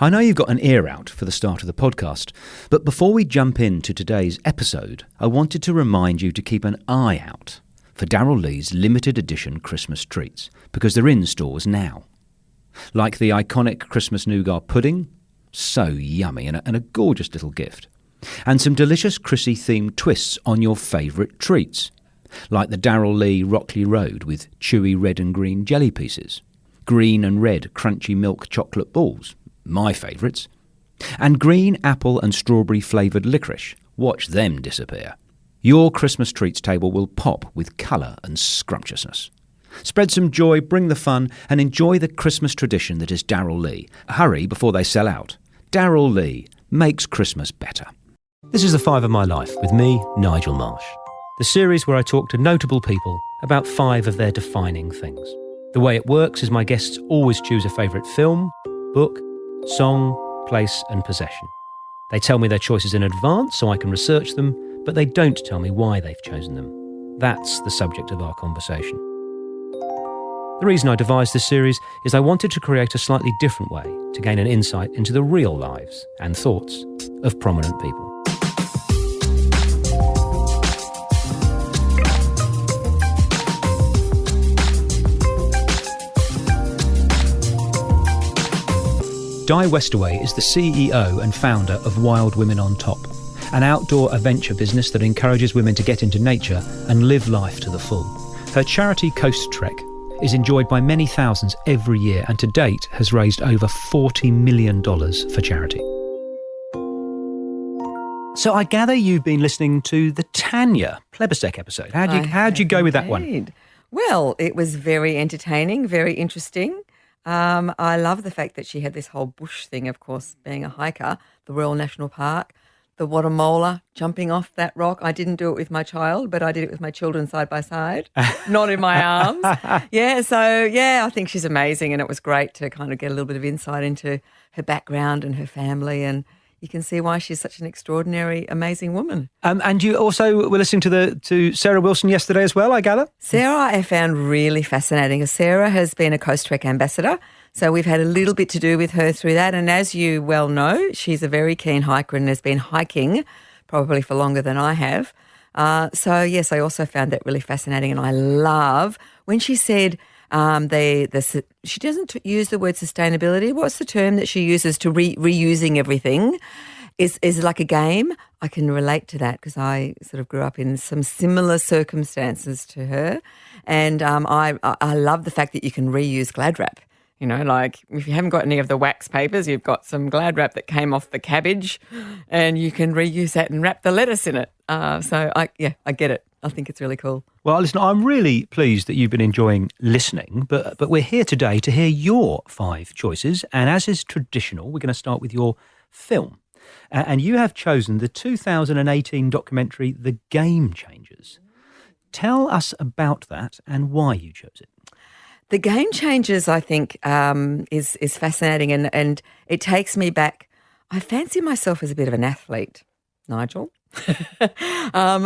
I know you've got an ear out for the start of the podcast, but before we jump into today's episode, I wanted to remind you to keep an eye out for Darryl Lee's limited edition Christmas treats, because they're in stores now. Like the iconic Christmas nougat pudding, so yummy and a gorgeous little gift. And some delicious Chrissy-themed twists on your favourite treats, like the Darryl Lee Rockley Road with chewy red and green jelly pieces, green and red crunchy milk chocolate balls, my favourites, and green apple and strawberry flavoured licorice. Watch them disappear. Your Christmas treats table will pop with colour and scrumptiousness. Spread some joy, bring the fun, and enjoy the Christmas tradition that is Darryl Lee. Hurry before they sell out. Darryl Lee makes Christmas better. This is The 5 of My Life with me, Nigel Marsh. The series where I talk to notable people about 5 of their defining things. The way it works is my guests always choose a favourite film, book, song, place and possession. They tell me their choices in advance so I can research them, but they don't tell me why they've chosen them. That's the subject of our conversation. The reason I devised this series is I wanted to create a slightly different way to gain an insight into the real lives and thoughts of prominent people. Di Westaway is the CEO and founder of Wild Women on Top, an outdoor adventure business that encourages women to get into nature and live life to the full. Her charity Coast Trek is enjoyed by many thousands every year and to date has raised over $40 million for charity. So I gather you've been listening to the Tanya Plebiscite episode. How'd you go with that one? Well, it was very entertaining, very interesting. I love the fact that she had this whole bush thing, of course, being a hiker, the Royal National Park, the Wadamola, jumping off that rock. I didn't do it with my child, but I did it with my children side by side, not in my arms. I think she's amazing, and it was great to kind of get a little bit of insight into her background and her family, and you can see why she's such an extraordinary, amazing woman. And you also were listening to Sarah Wilson yesterday as well, I gather? Sarah I found really fascinating. Sarah has been a Coast Trek ambassador, so we've had a little bit to do with her through that. And as you well know, she's a very keen hiker and has been hiking probably for longer than I have. So, yes, I also found that really fascinating. And I love when she said she doesn't use the word sustainability. What's the term that she uses to reusing everything? Is like a game. I can relate to that because I sort of grew up in some similar circumstances to her, and I love the fact that you can reuse Glad wrap. You know, like if you haven't got any of the wax papers, you've got some Glad wrap that came off the cabbage, and you can reuse that and wrap the lettuce in it. So I get it. I think it's really cool. Well, listen, I'm really pleased that you've been enjoying listening, but we're here today to hear your 5 choices. And as is traditional, we're going to start with your film. And you have chosen the 2018 documentary, The Game Changers. Tell us about that and why you chose it. The Game Changers, I think, is fascinating and it takes me back. I fancy myself as a bit of an athlete, Nigel.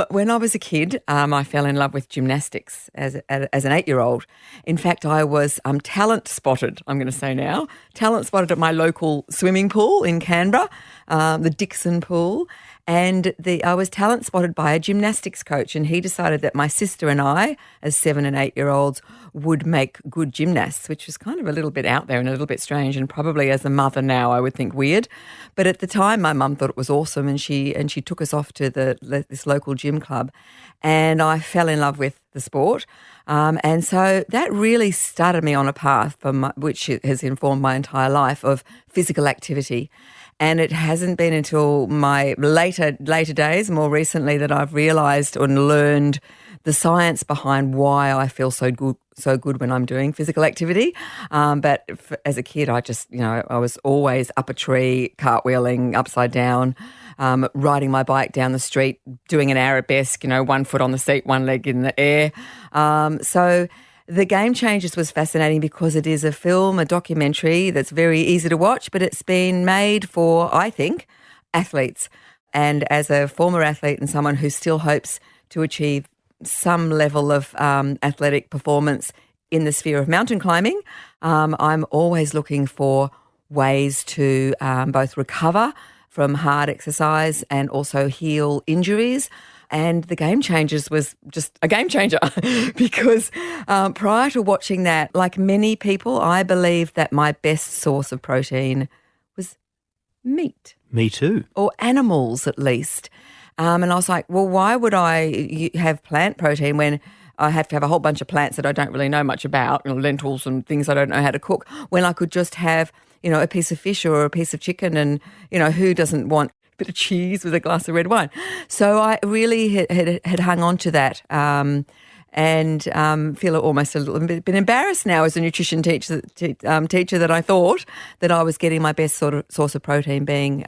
When I was a kid, I fell in love with gymnastics as an 8-year-old. In fact, I was talent spotted, I'm going to say now, talent spotted at my local swimming pool in Canberra, the Dixon Pool. And I was talent spotted by a gymnastics coach, and he decided that my sister and I, as 7 and 8-year-olds, would make good gymnasts, which was kind of a little bit out there and a little bit strange, and probably as a mother now I would think weird. But at the time, my mum thought it was awesome, and she took us off to this local gym club, and I fell in love with the sport. And so that really started me on a path which has informed my entire life of physical activity. And it hasn't been until my later days, more recently, that I've realised and learned the science behind why I feel so good when I'm doing physical activity. But as a kid, I was always up a tree, cartwheeling upside down, riding my bike down the street, doing an arabesque, 1 foot on the seat, 1 leg in the air. So The Game Changers was fascinating because it is a film, a documentary that's very easy to watch, but it's been made for, I think, athletes. And as a former athlete and someone who still hopes to achieve some level of athletic performance in the sphere of mountain climbing, I'm always looking for ways to both recover from hard exercise and also heal injuries. And the Game Changers was just a game changer because prior to watching that, like many people, I believed that my best source of protein was meat. Me too. Or animals, at least. And I was like, well, why would I have plant protein when I have to have a whole bunch of plants that I don't really know much about, lentils and things I don't know how to cook, when I could just have, a piece of fish or a piece of chicken and, who doesn't want a bit of cheese with a glass of red wine? So I really had hung on to that and feel almost a little bit embarrassed now as a nutrition teacher that I thought that I was getting my best sort of source of protein being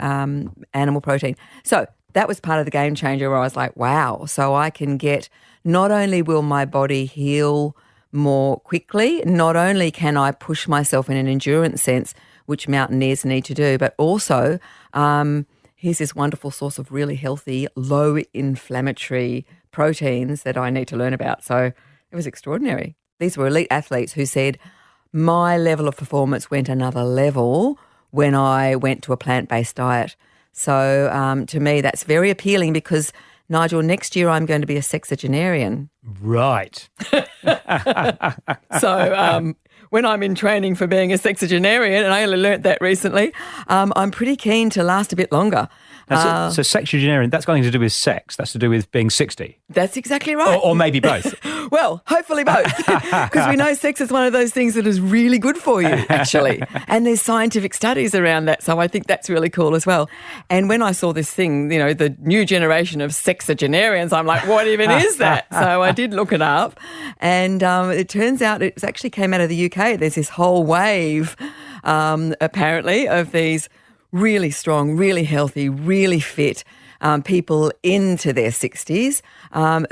animal protein. So that was part of the game changer where I was like, wow, so I can get, not only will my body heal more quickly, not only can I push myself in an endurance sense, which mountaineers need to do, but also here's this wonderful source of really healthy, low inflammatory proteins that I need to learn about. So it was extraordinary. These were elite athletes who said, my level of performance went another level when I went to a plant-based diet. So to me, that's very appealing because, Nigel, next year I'm going to be a sexagenarian. Right. So when I'm in training for being a sexagenarian, and I only learnt that recently, I'm pretty keen to last a bit longer. So sexagenarian, that's got nothing to do with sex. That's to do with being 60. That's exactly right. Or maybe both. Well, hopefully both, because we know sex is one of those things that is really good for you, actually. And there's scientific studies around that, so I think that's really cool as well. And when I saw this thing, the new generation of sexagenarians, I'm like, what even is that? So I did look it up, and it turns out it actually came out of the UK. There's this whole wave, apparently, of these really strong, really healthy, really fit people into their 60s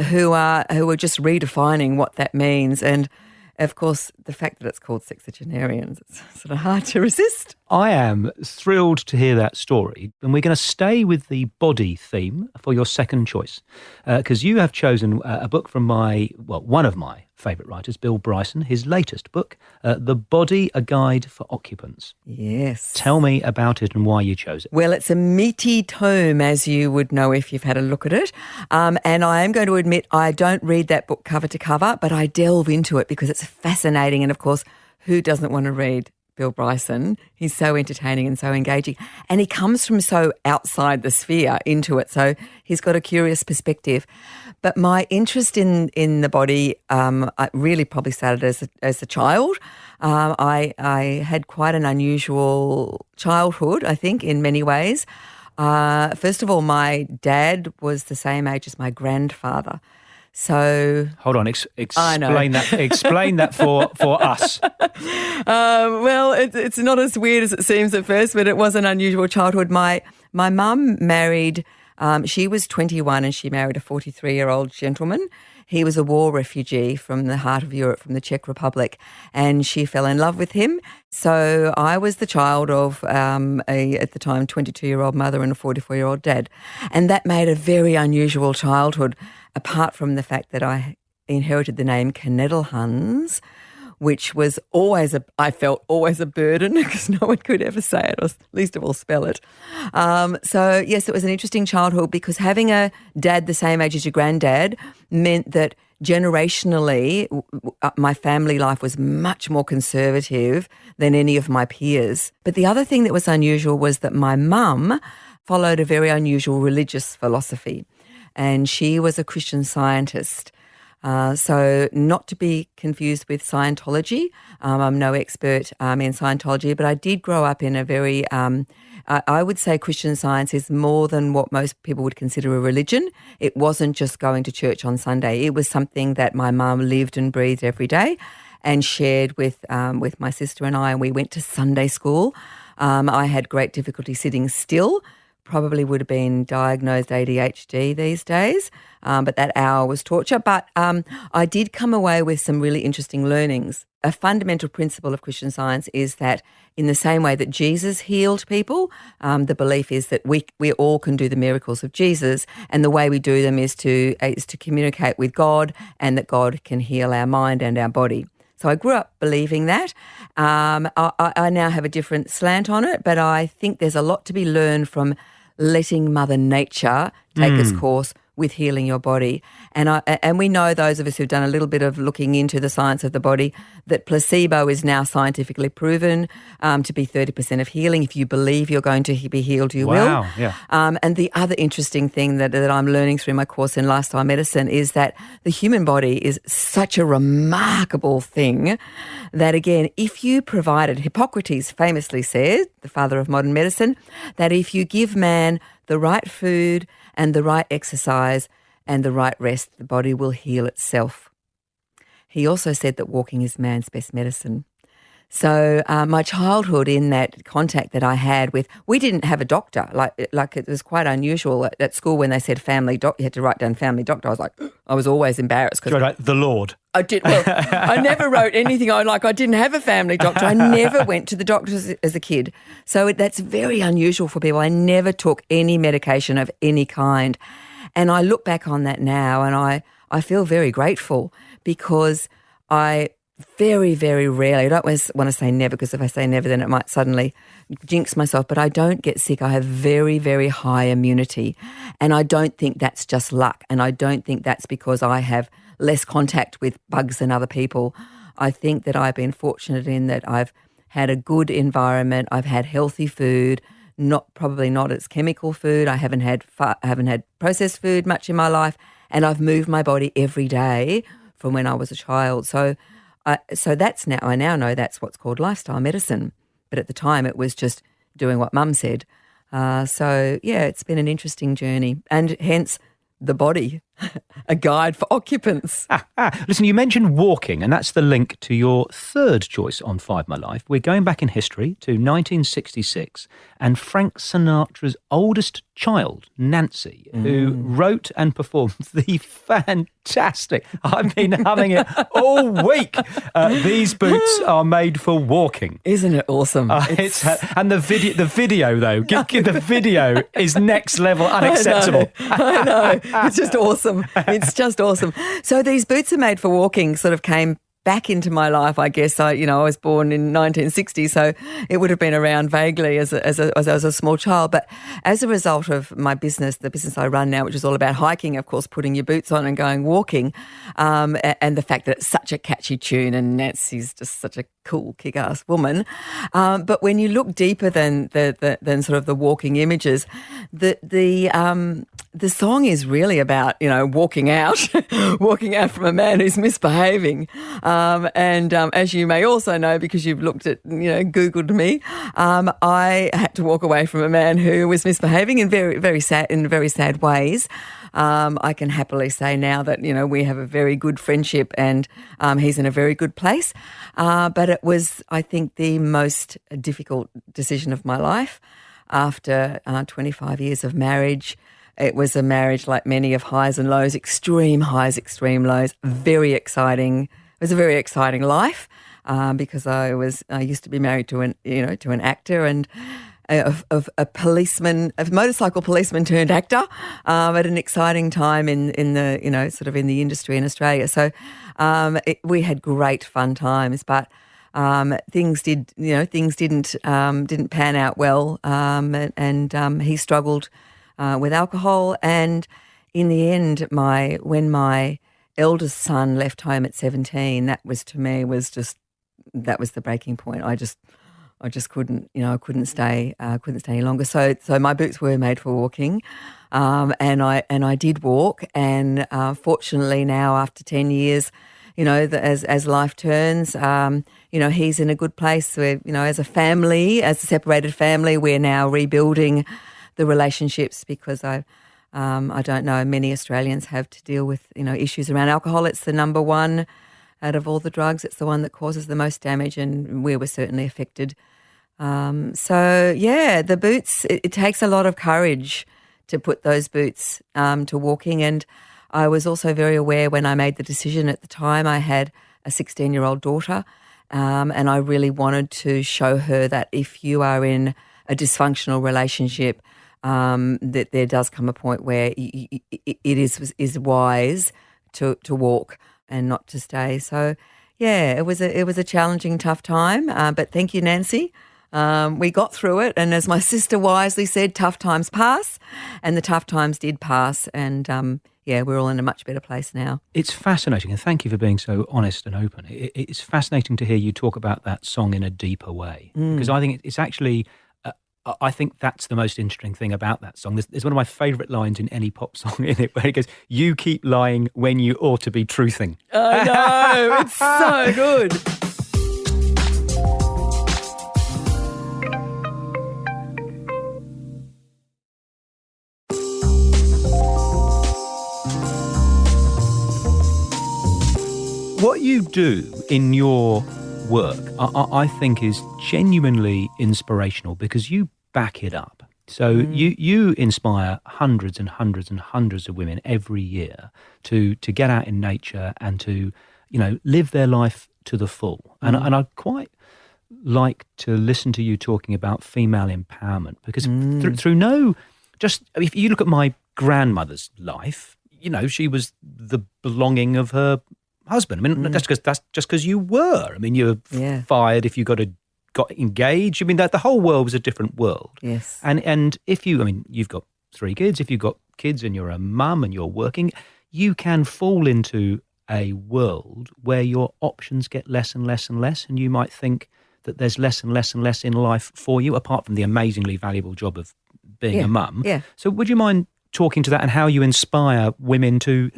who are just redefining what that means. And, of course, the fact that it's called sexagenarians, it's sort of hard to resist. I am thrilled to hear that story, and we're going to stay with the body theme for your second choice, because you have chosen a book from one of my favourite writers, Bill Bryson, his latest book, The Body, A Guide for Occupants. Yes. Tell me about it and why you chose it. Well, it's a meaty tome, as you would know if you've had a look at it. And I am going to admit I don't read that book cover to cover, but I delve into it because it's fascinating. And, of course, who doesn't want to read Bill Bryson? He's so entertaining and so engaging. And he comes from so outside the sphere into it. So he's got a curious perspective. But my interest in the body I really probably started as a child. I had quite an unusual childhood, I think, in many ways. First of all, my dad was the same age as my grandfather. So hold on, explain that. Explain that for us. Well, it's not as weird as it seems at first, but it was an unusual childhood. My mum married. She was 21 and she married a 43-year-old gentleman. He was a war refugee from the heart of Europe, from the Czech Republic, and she fell in love with him. So I was the child of at the time, 22-year-old mother and a 44-year-old dad. And that made a very unusual childhood, apart from the fact that I inherited the name Kneddelhans, which was I felt always a burden because no one could ever say it, or least of all spell it. So, yes, it was an interesting childhood because having a dad the same age as your granddad meant that generationally my family life was much more conservative than any of my peers. But the other thing that was unusual was that my mum followed a very unusual religious philosophy, and she was a Christian Scientist. So not to be confused with Scientology. I'm no expert in Scientology, but I did grow up in a very, I would say Christian Science is more than what most people would consider a religion. It wasn't just going to church on Sunday. It was something that my mum lived and breathed every day and shared with my sister and I. And we went to Sunday school. I had great difficulty sitting still. Probably would have been diagnosed ADHD these days, but that hour was torture. But I did come away with some really interesting learnings. A fundamental principle of Christian Science is that in the same way that Jesus healed people, the belief is that we all can do the miracles of Jesus, and the way we do them is to communicate with God, and that God can heal our mind and our body. So I grew up believing that. I now have a different slant on it, but I think there's a lot to be learned from letting Mother Nature take its course with healing your body. And we know, those of us who've done a little bit of looking into the science of the body, that placebo is now scientifically proven to be 30% of healing. If you believe you're going to be healed, you will. Wow, yeah. And the other interesting thing that I'm learning through my course in lifestyle medicine is that the human body is such a remarkable thing that, again, if you provided, Hippocrates famously said, the father of modern medicine, that if you give man the right food and the right exercise and the right rest, the body will heal itself. He also said that walking is man's best medicine. So my childhood, in that contact that I had with, we didn't have a doctor. Like it was quite unusual at school when they said family doctor. You had to write down family doctor. I was always embarrassed because Right, the Lord. I did. Well, I never wrote anything. I didn't have a family doctor. I never went to the doctors as a kid. So that's very unusual for people. I never took any medication of any kind. And I look back on that now and I feel very grateful, because I very, very rarely, I don't want to say never, because if I say never then it might suddenly jinx myself, but I don't get sick. I have very, very high immunity. And I don't think that's just luck. And I don't think that's because I have less contact with bugs than other people. I think that I've been fortunate in that I've had a good environment. I've had healthy food, probably not as chemical food. I haven't had processed food much in my life, and I've moved my body every day from when I was a child. So that's now, I now know that's what's called lifestyle medicine. But at the time it was just doing what Mum said. So yeah, it's been an interesting journey, and hence the body, a guide for occupants. Listen, you mentioned walking, and that's the link to your third choice on Five My Life. We're going back in history to 1966, and Frank Sinatra's oldest child, Nancy, who wrote and performed the fantastic, I've been humming it all week, These Boots Are Made for Walking. Isn't it awesome? And the video though, the video is next level unacceptable. I know. It's just awesome. It's just awesome. So these boots are made for walking sort of came back into my life, I guess. I was born in 1960, so it would have been around vaguely as a small child. But as a result of my business, the business I run now, which is all about hiking, of course, putting your boots on and going walking, and the fact that it's such a catchy tune, and Nancy's just such a cool, kick-ass woman. But when you look deeper than sort of the walking images, the song is really about, walking out from a man who's misbehaving. And as you may also know, because you've looked at, Googled me, I had to walk away from a man who was misbehaving in very sad ways. I can happily say now that, we have a very good friendship, and he's in a very good place. But it was, I think, the most difficult decision of my life after 25 years of marriage. It was a marriage like many of highs and lows, extreme highs, extreme lows, very exciting. It was a very exciting life because I used to be married to an actor and a policeman, a motorcycle policeman turned actor at an exciting time in the sort of in the industry in Australia. So we had great fun times, but things didn't pan out well, and he struggled with alcohol, and in the end, when my eldest son left home at 17, that was the breaking point. I just couldn't, I couldn't stay any longer. So my boots were made for walking, and I did walk, and fortunately now after 10 years, as life turns, he's in a good place. We're, as a family, as a separated family, we're now rebuilding the relationships, because I don't know, many Australians have to deal with, issues around alcohol. It's the number one out of all the drugs. It's the one that causes the most damage, and we were certainly affected. The boots, it takes a lot of courage to put those boots to walking. And I was also very aware when I made the decision at the time, I had a 16-year-old daughter, and I really wanted to show her that if you are in a dysfunctional relationship, that there does come a point where it is wise to walk and not to stay. So, Yeah, it was a challenging, tough time, but thank you, Nancy. We got through it, and as my sister wisely said, tough times pass, and the tough times did pass, and we're all in a much better place now. It's fascinating, and thank you for being so honest and open. It's fascinating to hear you talk about that song in a deeper way, because I think it's actually, I think that's the most interesting thing about that song. There's one of my favourite lines in any pop song in it, where it goes, "You keep lying when you ought to be truthing." I know, it's so good. What you do in your work, I think, is genuinely inspirational because you back it up. So you inspire hundreds and hundreds and hundreds of women every year to get out in nature and to, live their life to the full. And I'd quite like to listen to you talking about female empowerment because if you look at my grandmother's life, she was the belonging of her husband. I mean, that's just because you were. I mean, you were fired if you got engaged. I mean, that the whole world was a different world. Yes. And if you've got 3 kids. If you've got kids and you're a mum and you're working, you can fall into a world where your options get less and less and less, and you might think that there's less and less and less in life for you, apart from the amazingly valuable job of being a mum. Yeah. So would you mind talking to that and how you inspire women to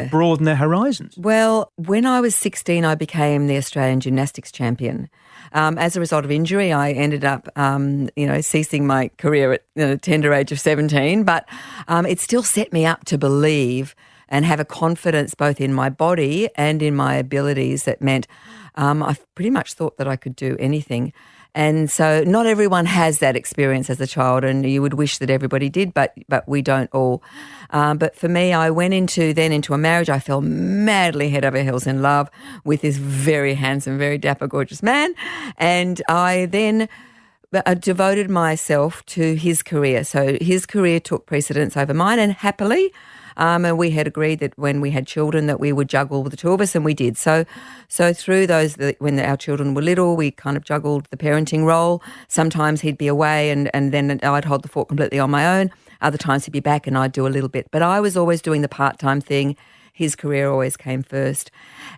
broaden their horizons? Well, when I was 16, I became the Australian gymnastics champion. As a result of injury, I ended up, ceasing my career at the tender age of 17. But it still set me up to believe and have a confidence both in my body and in my abilities that meant I pretty much thought that I could do anything. And so not everyone has that experience as a child, and you would wish that everybody did, but we don't all. But for me, I went into a marriage. I fell madly head over heels in love with this very handsome, very dapper, gorgeous man. And I then devoted myself to his career. So his career took precedence over mine, and happily. And we had agreed that when we had children that we would juggle the two of us, and we did. So through those, when our children were little, we kind of juggled the parenting role. Sometimes he'd be away and then I'd hold the fort completely on my own. Other times he'd be back and I'd do a little bit. But I was always doing the part-time thing. His career always came first.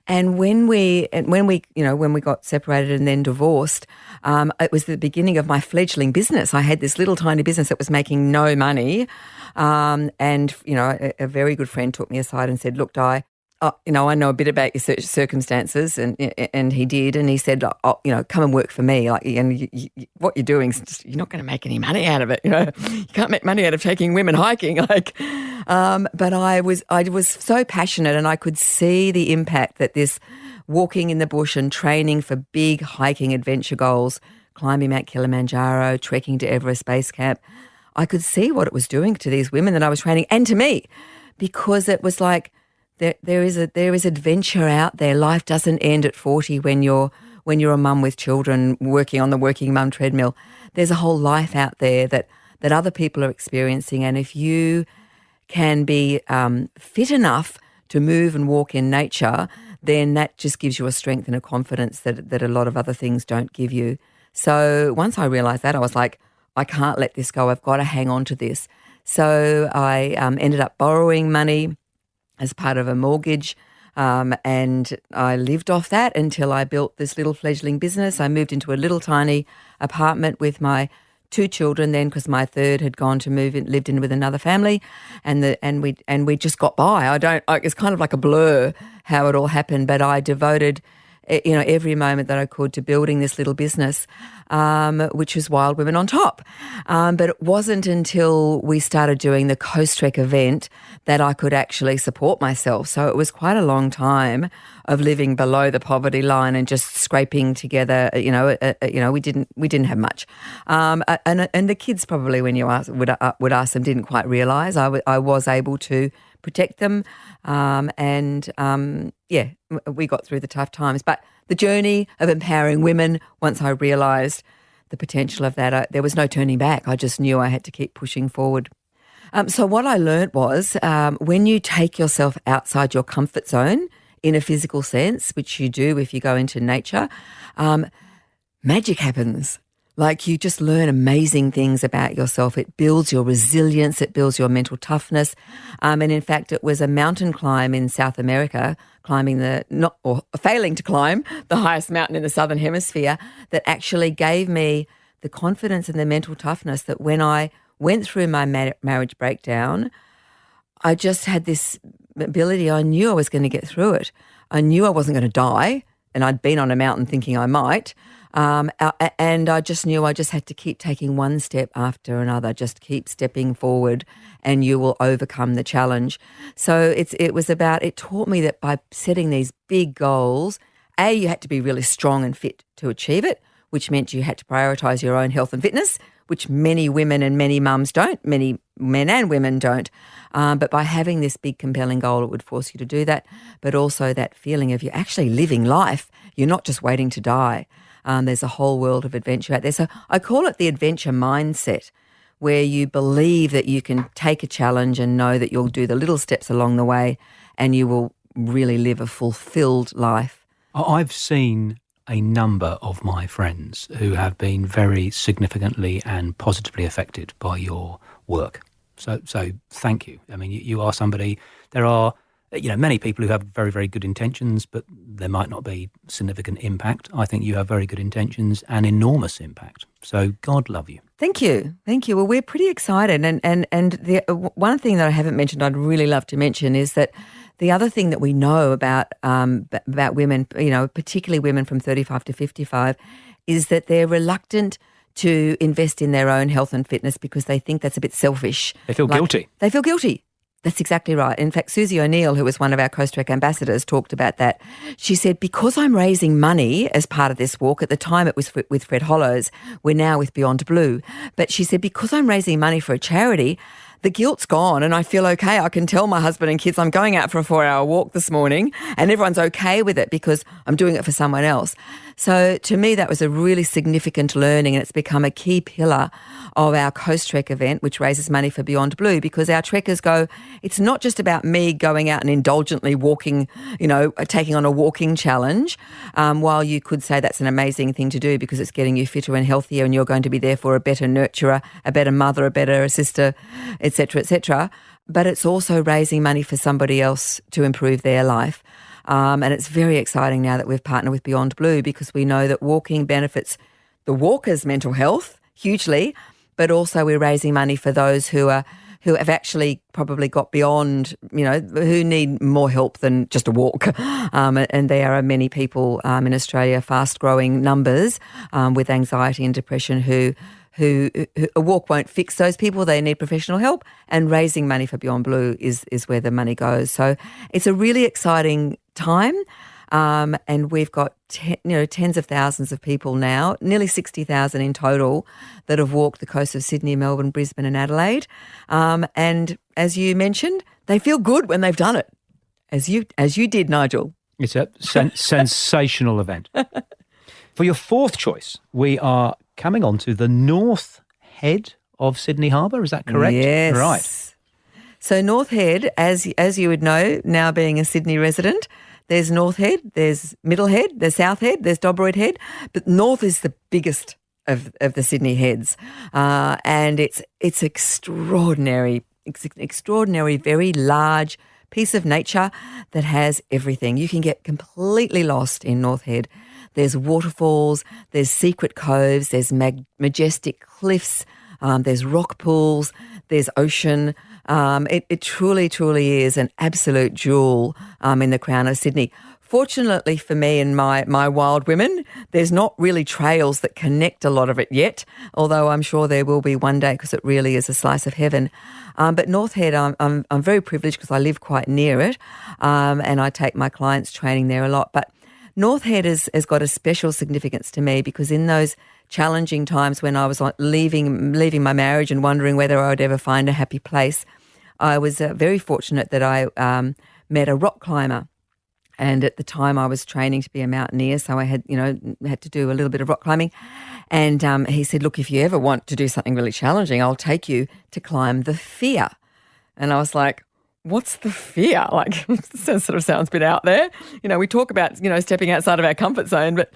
And when we got separated and then divorced, it was the beginning of my fledgling business. I had this little tiny business that was making no money. And a very good friend took me aside and said, "Look, Di, I know a bit about your circumstances," and he did, and he said, "Come and work for me. What you're doing, you're not going to make any money out of it. You can't make money out of taking women hiking." But I was so passionate, and I could see the impact that this walking in the bush and training for big hiking adventure goals, climbing Mount Kilimanjaro, trekking to Everest Base Camp. I could see what it was doing to these women that I was training and to me, because it was like there is adventure out there. Life doesn't end at 40 when you're a mum with children working on the working mum treadmill. There's a whole life out there that other people are experiencing, and if you can be fit enough to move and walk in nature, then that just gives you a strength and a confidence that a lot of other things don't give you. So once I realised that, I was like, I can't let this go. I've got to hang on to this. So I ended up borrowing money as part of a mortgage, and I lived off that until I built this little fledgling business. I moved into a little tiny apartment with my 2 children then, because my third had gone to lived in with another family, and we just got by. It's kind of like a blur how it all happened, but I devoted every moment that I could to building this little business, which was Wild Women on Top. But it wasn't until we started doing the Coast Trek event that I could actually support myself. So it was quite a long time of living below the poverty line and just scraping together. We didn't have much, and the kids probably, when you would ask them, didn't quite realise I was able to protect them, we got through the tough times. But the journey of empowering women, once I realised the potential of that, there was no turning back. I just knew I had to keep pushing forward. So what I learnt was when you take yourself outside your comfort zone, in a physical sense, which you do if you go into nature, magic happens. Like you just learn amazing things about yourself. It builds your resilience. It builds your mental toughness. And in fact, it was a mountain climb in South America, failing to climb the highest mountain in the Southern Hemisphere, that actually gave me the confidence and the mental toughness that when I went through my marriage breakdown, I just had this ability. I knew I was going to get through it. I knew I wasn't going to die, and I'd been on a mountain thinking I might. And I just knew I just had to keep taking one step after another, just keep stepping forward and you will overcome the challenge. So it taught me that by setting these big goals, you had to be really strong and fit to achieve it, which meant you had to prioritise your own health and fitness, which many women and many mums don't, many men and women don't. But by having this big compelling goal, it would force you to do that, but also that feeling of you're actually living life. You're not just waiting to die. There's a whole world of adventure out there. So I call it the adventure mindset, where you believe that you can take a challenge and know that you'll do the little steps along the way and you will really live a fulfilled life. I've seen a number of my friends who have been very significantly and positively affected by your work. So thank you. I mean, you are somebody, there are many people who have very, very good intentions, but there might not be significant impact. I think you have very good intentions and enormous impact. So God love you. Thank you. Thank you. Well, we're pretty excited. And the one thing that I haven't mentioned I'd really love to mention is that the other thing that we know about women, particularly women from 35 to 55, is that they're reluctant to invest in their own health and fitness because they think that's a bit selfish. They feel guilty. They feel guilty. That's exactly right. In fact, Susie O'Neill, who was one of our Coast-Rec ambassadors, talked about that. She said, because I'm raising money as part of this walk, at the time it was with Fred Hollows, we're now with Beyond Blue, but she said, because I'm raising money for a charity, the guilt's gone and I feel okay. I can tell my husband and kids I'm going out for a 4-hour walk this morning and everyone's okay with it because I'm doing it for someone else. So to me, that was a really significant learning, and it's become a key pillar of our Coast Trek event, which raises money for Beyond Blue, because our trekkers go, it's not just about me going out and indulgently walking, taking on a walking challenge, while you could say that's an amazing thing to do because it's getting you fitter and healthier and you're going to be there for a better nurturer, a better mother, a better sister, etc., etc. But it's also raising money for somebody else to improve their life. And it's very exciting now that we've partnered with Beyond Blue, because we know that walking benefits the walker's mental health hugely, but also we're raising money for those who have actually probably got beyond, who need more help than just a walk. And there are many people in Australia, fast-growing numbers, with anxiety and depression who a walk won't fix those people. They need professional help, and raising money for Beyond Blue is where the money goes. So it's a really exciting time, and we've got tens of thousands of people now, nearly 60,000 in total, that have walked the coast of Sydney, Melbourne, Brisbane and Adelaide. And as you mentioned, they feel good when they've done it, as you did, Nigel. It's a sensational event. For your fourth choice, we are coming on to the North Head of Sydney Harbour. Is that correct? Yes. Right. So North Head, as you would know, now being a Sydney resident, there's North Head, there's Middle Head, there's South Head, there's Dobroyd Head, but North is the biggest of the Sydney heads, and it's extraordinary. It's an extraordinary, very large piece of nature that has everything. You can get completely lost in North Head. There's waterfalls, there's secret coves, there's majestic cliffs, there's rock pools, there's ocean. It truly, truly is an absolute jewel in the crown of Sydney. Fortunately for me and my wild women, there's not really trails that connect a lot of it yet, although I'm sure there will be one day, because it really is a slice of heaven. But North Head, I'm very privileged because I live quite near it, and I take my clients training there a lot. But North Head has got a special significance to me, because in those challenging times when I was leaving my marriage and wondering whether I would ever find a happy place, I was very fortunate that I met a rock climber. And at the time I was training to be a mountaineer, so I had to do a little bit of rock climbing. And he said, look, if you ever want to do something really challenging, I'll take you to climb the Fear. And I was like, what's the fear? Like, it sort of sounds a bit out there. We talk about, stepping outside of our comfort zone. But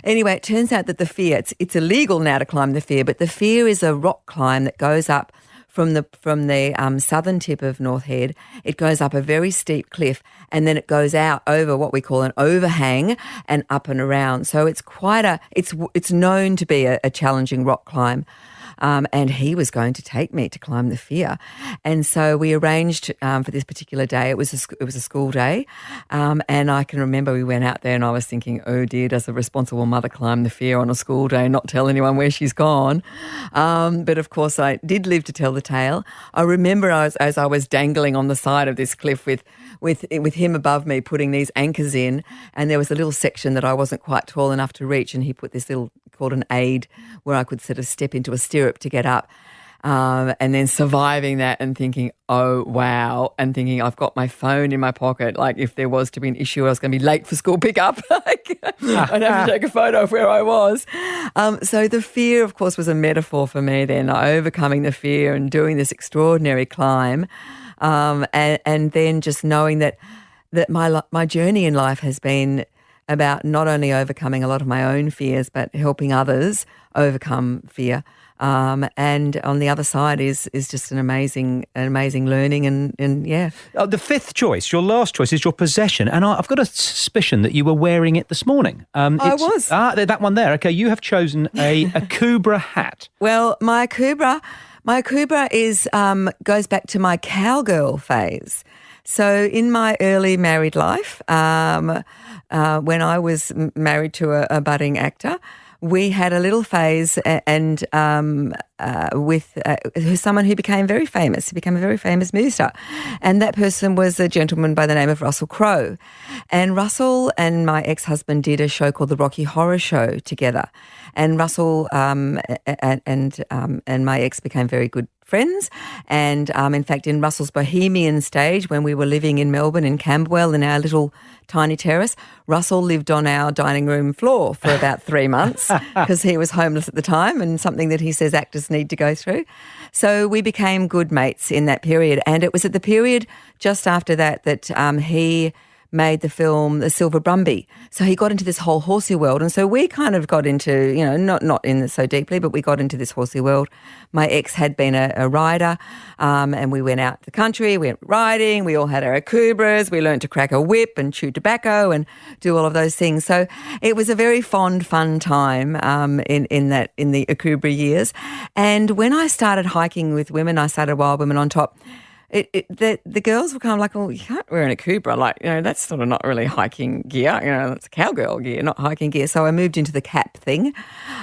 anyway, it turns out that the fear, it's illegal now to climb the fear, but the fear is a rock climb that goes up from the southern tip of North Head. It goes up a very steep cliff, and then it goes out over what we call an overhang and up and around. So it's it's known to be a challenging rock climb. And he was going to take me to climb the fear. And so we arranged for this particular day. It was a school day. And I can remember we went out there and I was thinking, oh dear, does a responsible mother climb the fear on a school day and not tell anyone where she's gone? But of course I did live to tell the tale. I remember as I was dangling on the side of this cliff with him above me putting these anchors in, and there was a little section that I wasn't quite tall enough to reach, and he put this little, called an aid, where I could sort of step into a stirrup to get up, and then surviving that and thinking, oh, wow, and thinking I've got my phone in my pocket. Like if there was to be an issue, I was going to be late for school pickup. I'd have to take a photo of where I was. So the fear, of course, was a metaphor for me then, overcoming the fear and doing this extraordinary climb. And then just knowing that my journey in life has been about not only overcoming a lot of my own fears, but helping others overcome fear. And on the other side is just an amazing learning and yeah. The fifth choice, your last choice, is your possession, and I've got a suspicion that you were wearing it this morning. I was. That one there. Okay, you have chosen a Akubra hat. Well, my Akubra is goes back to my cowgirl phase. So in my early married life, when I was married to a budding actor, we had a little phase and with someone who became very famous. He became a very famous movie star. And that person was a gentleman by the name of Russell Crowe. And Russell and my ex-husband did a show called The Rocky Horror Show together. And Russell and my ex became very good friends. And in fact, in Russell's bohemian stage, when we were living in Melbourne, in Camberwell, in our little tiny terrace, Russell lived on our dining room floor for about 3 months because he was homeless at the time, and something that he says actors need to go through. So we became good mates in that period. And it was at the period just after that he made the film The Silver Brumby. So he got into this whole horsey world. And so we kind of got into, not in so deeply, but we got into this horsey world. My ex had been a rider, and we went out the country, we went riding, we all had our Akubras, we learned to crack a whip and chew tobacco and do all of those things. So it was a very fond, fun time in the Akubra years. And when I started hiking with women, I started Wild Women on Top, the girls were kind of like, well, you can't wear an Akubra. Like, that's sort of not really hiking gear. That's cowgirl gear, not hiking gear. So I moved into the cap thing.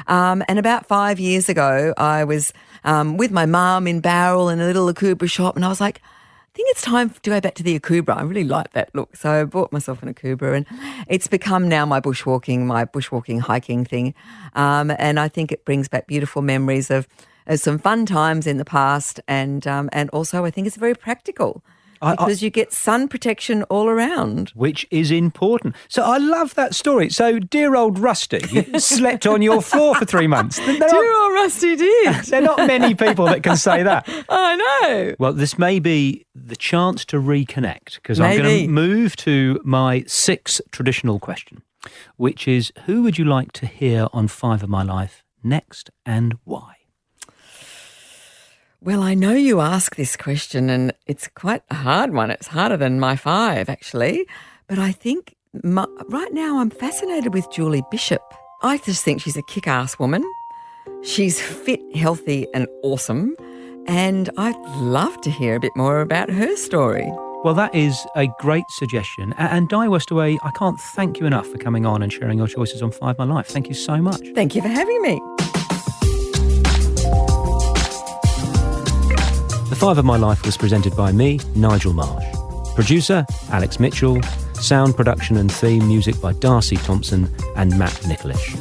And about 5 years ago, I was with my mum in Barrel in a little Akubra shop, and I was like, I think it's time to go back to the Akubra. I really like that look. So I bought myself an Akubra, and it's become now my bushwalking hiking thing. And I think it brings back beautiful memories of some fun times in the past, and also I think it's very practical because you get sun protection all around. Which is important. So I love that story. So dear old Rusty slept on your floor for 3 months. Dear old Rusty did. There are not many people that can say that. I know. Well, this may be the chance to reconnect, because I'm going to move to my sixth traditional question, which is, who would you like to hear on 5 of My Life next, and why? Well, I know you ask this question, and it's quite a hard one. It's harder than my 5, actually. But I think right now I'm fascinated with Julie Bishop. I just think she's a kick-ass woman. She's fit, healthy and awesome. And I'd love to hear a bit more about her story. Well, that is a great suggestion. And Di Westaway, I can't thank you enough for coming on and sharing your choices on 5 My Life. Thank you so much. Thank you for having me. The 5 of My Life was presented by me, Nigel Marsh. Producer, Alex Mitchell. Sound production and theme music by Darcy Thompson and Matt Nicholish.